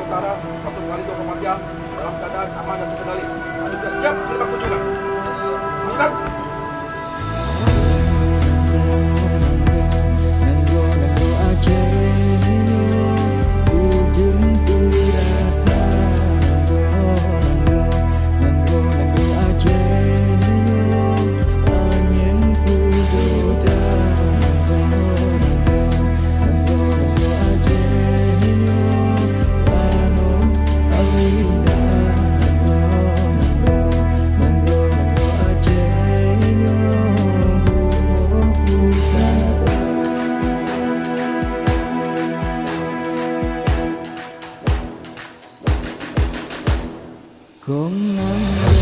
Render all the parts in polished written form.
Utara 1 kali 24 jam dalam keadaan aman dan terkendali. Kami sudah siap menerima kunjungan. Bukan? Kong nganggo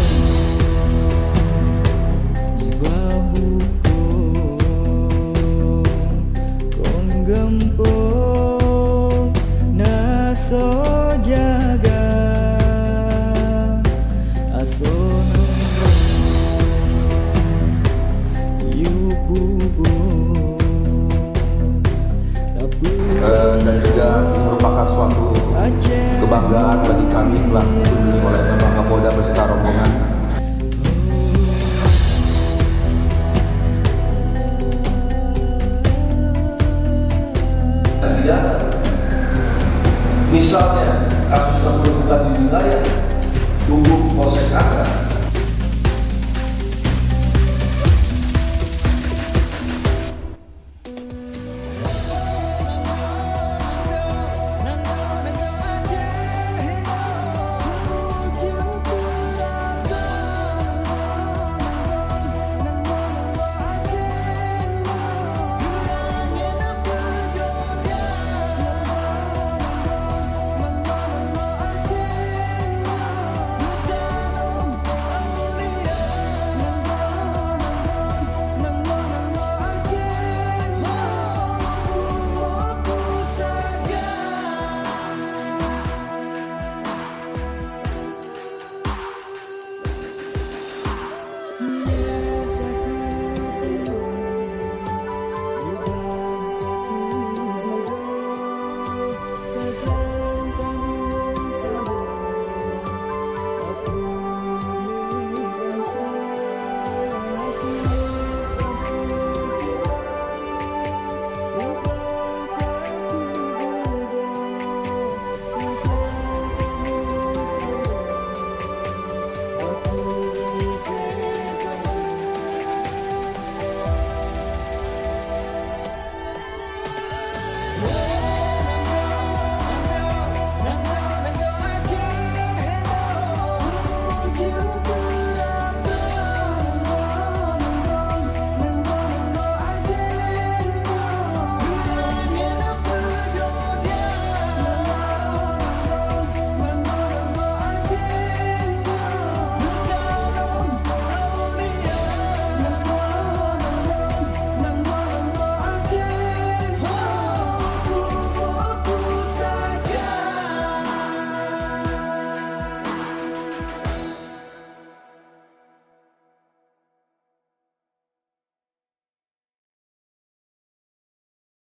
di bahuku, kong gempung naso jaga aso dan juga merupakan suatu kebanggaan bagi kami telah dikunjungi oleh Bapak Kapolda beserta rombongan. Tidak, misalnya kasus yang berhubungan di wilayah Lubuk Polsek Angka